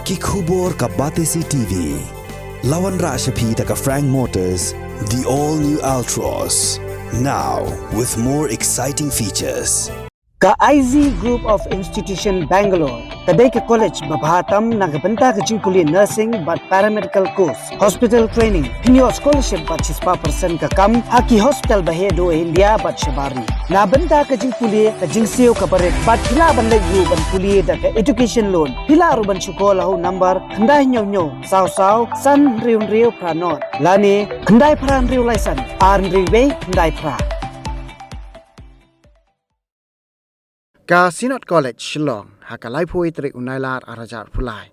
ki khubor ka Batesi TV. Lawan Rashapi taka Frank Motors, the all-new Altros. Now, with more exciting features. Ka IZ Group of Institution Bangalore, kadai ka college babhatam nagabanta ka jingkuli nursing but paramedical course, hospital training, pinyo scholarship but 6% ka kam, haki hospital bahedo India but shabari. Nabanta ka jingkuli ka jingsiyo ka baret but hila ban lagyu ban kuli da ka education loan. Hila ruban shukola ho number khandai nyo saw san riu pranot. Lani khandai pran riu laisan arn riwe khandai pra. Ka Synod College Shillong hakalai poetri unailar arajar pulai.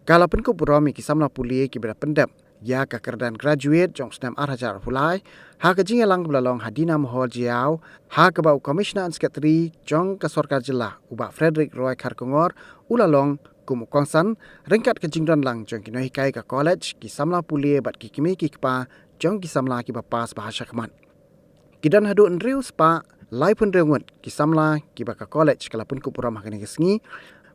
Kala penku puromi ki Samla Pule ki berpendap ya ka kerdan graduate Khusnam arajar pulai ha ka jingalang belalong hadina mohol jiau ha ka bau commissioner secretary jong ka sarkar jilla uba Frederick Roy Kharkongor ulalong kumukongsan ringkat ka jingdon lang jong ki noi kai ka college ki Samla Pule bat ki kimi ki pa jong ki Samla ki bapas bahasa keman. Kidan hadu enriu spa lai pun rengut ki Samla ki baka college kalapun ku puram hakani kesngi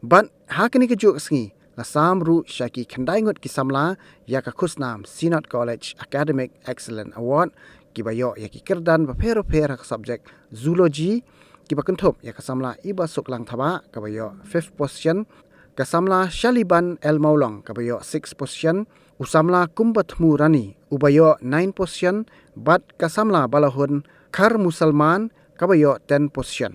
ban hakani ke juk kesngi la samru syaki khandai ngut ki Samla ya ka Khusnam Synod College Academic Excellence Award ki bayo ya ki kerdan ba phero ka subject zoology ki bakuntop ya ka Samla iba suklang thaba ka bayo 5th position ka Samla Shaliban El Maulong ka bayo 6th position usamla kumbat murani ubayo 9 position bat ka Samla balahun Khar Musalman kabayo 10 position.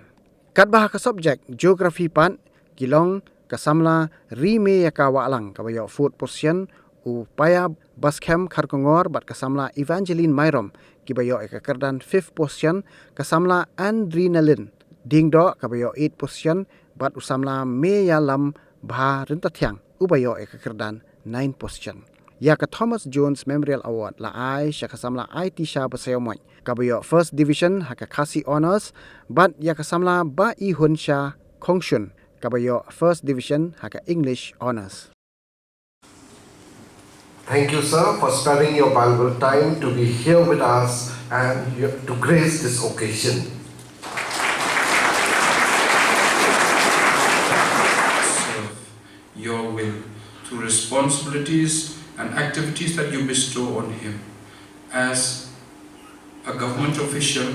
Kat bah ka subject geography pan kilong kasamla rime yakawa lang kabayo 4 position upaya baskem Kharkongor bat kasamla Evangeline Mairom kibayo ekakerdan 5th position kasamla adrenaline dingdo kabayo 8 position bat usamla meyalam bha rintathyang ubayo ekakerdan 9 position. Ya ka Thomas Jones Memorial Award la ai syakasamla IT sha basayomoy kabayo first division haka khasi honors but ya kasamla ba I hun sha khongshun kabayo first division haka English honors. Thank you, sir, for sparing your valuable time to be here with us and to grace this occasion. Serve your will through responsibilities and activities that you bestow on him as a government official,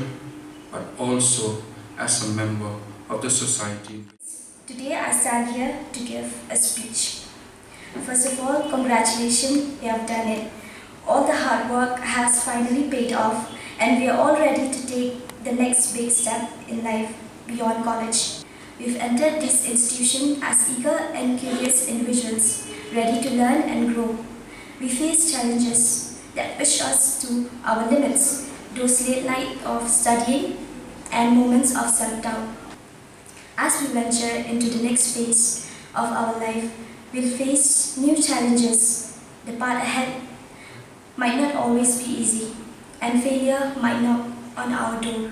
but also as a member of the society. Today I stand here to give a speech. First of all, congratulations, we have done it. All the hard work has finally paid off and we are all ready to take the next big step in life beyond college. We've entered this institution as eager and curious individuals, ready to learn and grow. We face challenges that push us to our limits, those late nights of studying and moments of self-doubt. As we venture into the next phase of our life, we'll face new challenges. The path ahead might not always be easy, and failure might knock on our door.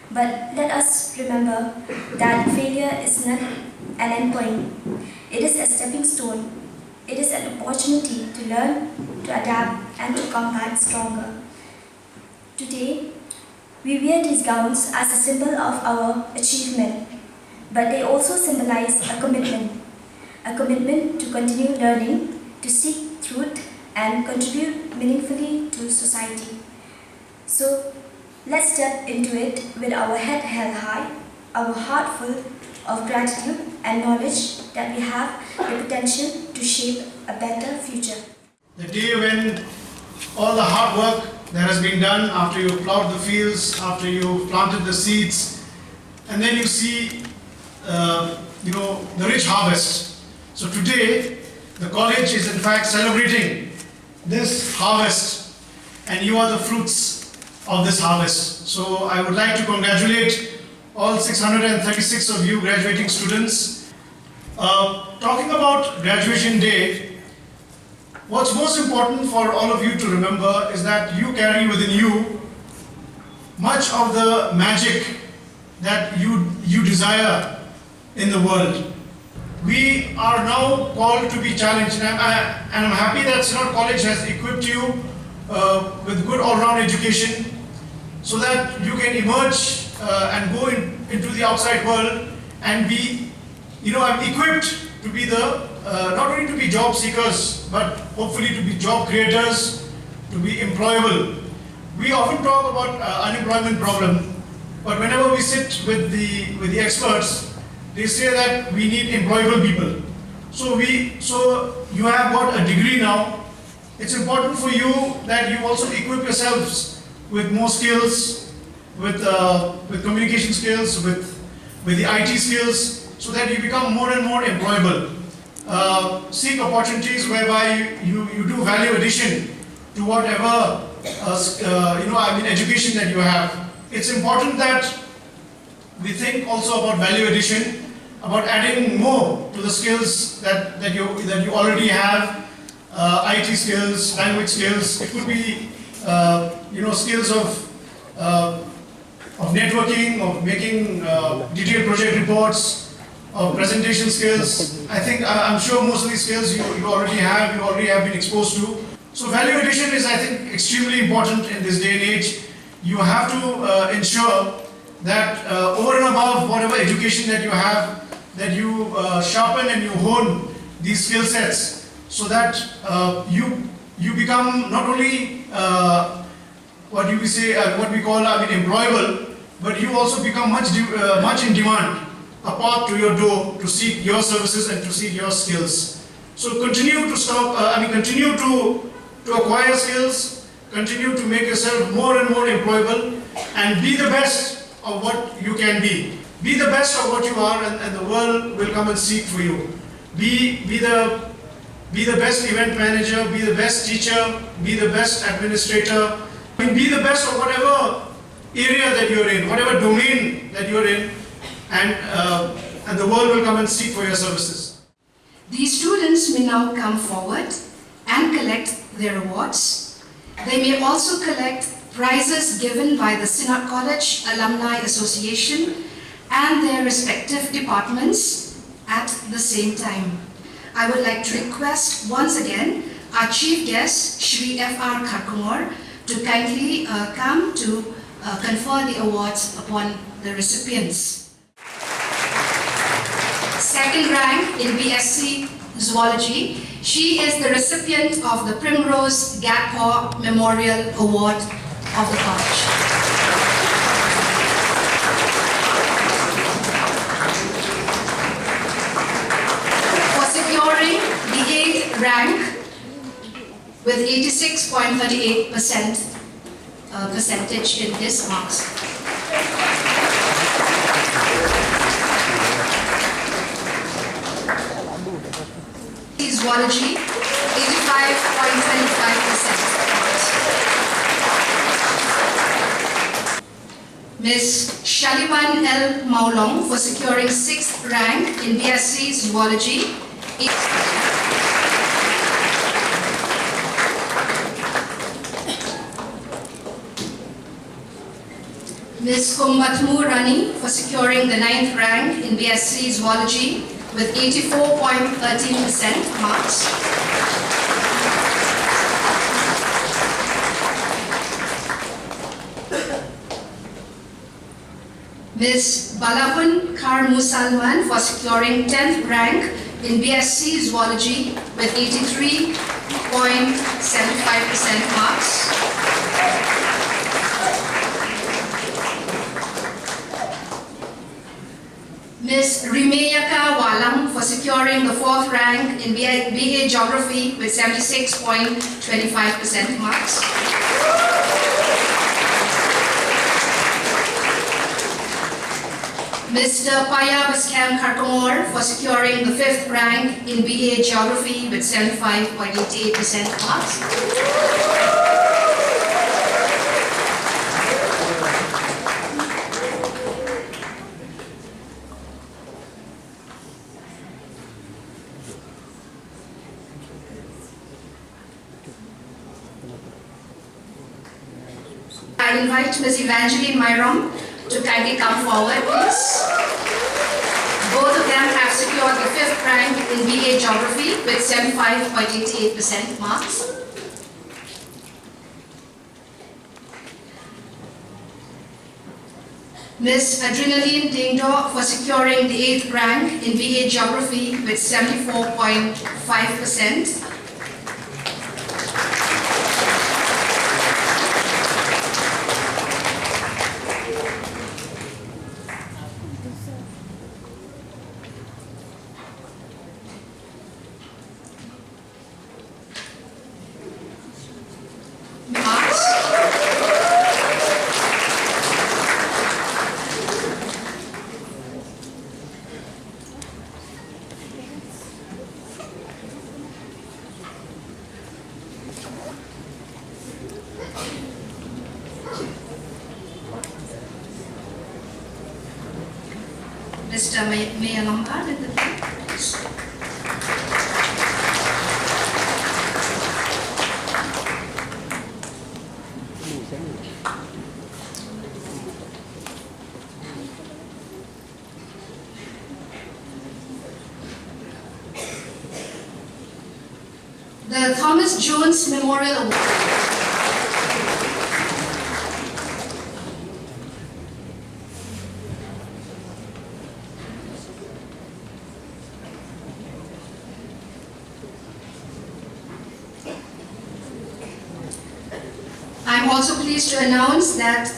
But let us remember that failure is not an endpoint. It is a stepping stone. It is an opportunity to learn, to adapt, and to come back stronger. Today, we wear these gowns as a symbol of our achievement, but they also symbolize a commitment to continue learning, to seek truth, and contribute meaningfully to society. So, let's step into it with our head held high, our heart full of gratitude and knowledge that we have the potential to shape a better future. The day when all the hard work that has been done after you plowed the fields, after you planted the seeds, and then you see the rich harvest. So today, the college is in fact celebrating this harvest, and you are the fruits of this harvest. So I would like to congratulate all 636 of you graduating students. Talking about graduation day, what's most important for all of you to remember is that you carry within you much of the magic that you desire in the world. We are now called to be challenged, and I'm happy that Synod College has equipped you with good all-round education so that you can emerge and go into the outside world and be, I'm equipped to be not only to be job seekers, but hopefully to be job creators, to be employable. We often talk about unemployment problem, but whenever we sit with the experts, they say that we need employable people. So you have got a degree now. It's important for you that you also equip yourselves with more skills, with communication skills, with the IT skills, so that you become more and more employable. Seek opportunities whereby you do value addition to whatever education that you have. It's important that we think also about value addition, about adding more to the skills that you already have, IT skills, language skills. It could be skills of networking, of making detailed project reports, of presentation skills. I'm sure most of these skills you already have been exposed to. So value addition is, I think, extremely important in this day and age. You have to ensure that over and above whatever education that you have, that you sharpen and you hone these skill sets, so that you become not only what we call employable, but you also become much in demand, a path to your door to seek your services and to seek your skills. So continue to acquire skills, continue to make yourself more and more employable, and be the best of what you can be. Be the best of what you are, and the world will come and seek for you. Be the best event manager, be the best teacher, be the best administrator. Be the best of whatever area that you're in, whatever domain that you're in, and the world will come and seek for your services. These students may now come forward and collect their awards. They may also collect prizes given by the Synod College Alumni Association and their respective departments at the same time. I would like to request once again our chief guest, Shri F.R. Kharkongor, to kindly come to confer the awards upon the recipients. Second rank in BSc Zoology, she is the recipient of the Primrose Gatpaw Memorial Award of the college. For securing the 8th rank with 86.38% percentage in his marks. Zoology, 85.25%. Ms. Shaliban L. Maulong for securing 6th rank in BSc Zoology. Ms. Kumbatmu Rani for securing the 9th rank in BSc Zoology with 84.13% marks. Ms. Balapun Kar Musalman for securing 10th rank in BSc Zoology with 83.75% marks. Ms. Rimeyaka Walang for securing the 4th rank in BA Geography with 76.25% marks. Mr. Paya Baskam Kharkongor for securing the 5th rank in BA Geography with 75.88% marks. I invite Ms. Evangeline Myrom to kindly come forward, please. Both of them have secured the 5th rank in BA Geography with 75.88% marks. Ms. Adrenaline Dingdo for securing the 8th rank in BA Geography with 74.5%. Mr. Mayor Lombard at the back, please. The Thomas Jones Memorial Award. I'm also pleased to announce that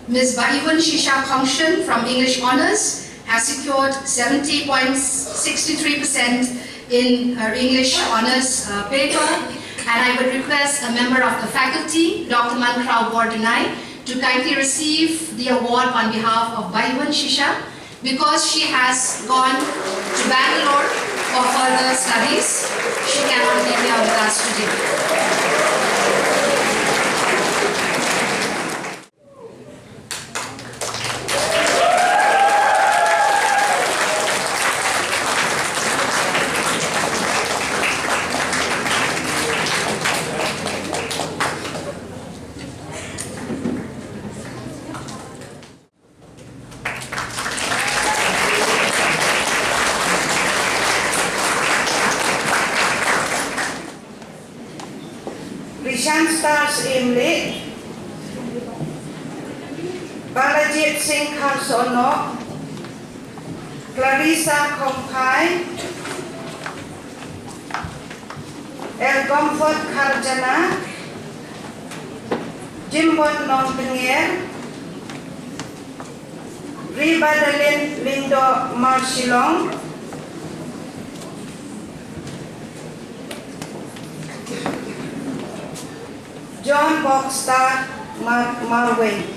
Ms. Baiwan Shisha Kongshen from English Honours has secured 70.63% in her English Honours paper, and I would request a member of the faculty, Dr. Mankrao Bordunai, to kindly receive the award on behalf of Baiwan Shisha because she has gone to Bangalore for further studies. She cannot be here with us today. Rishan Stars Imli, Balajit Singh Kharsono, Clarissa Komkai, El Comfort Kharjana, Jimbon Nongpengir, Ribadalin Lindo Marshilong, John Boxstar Marway.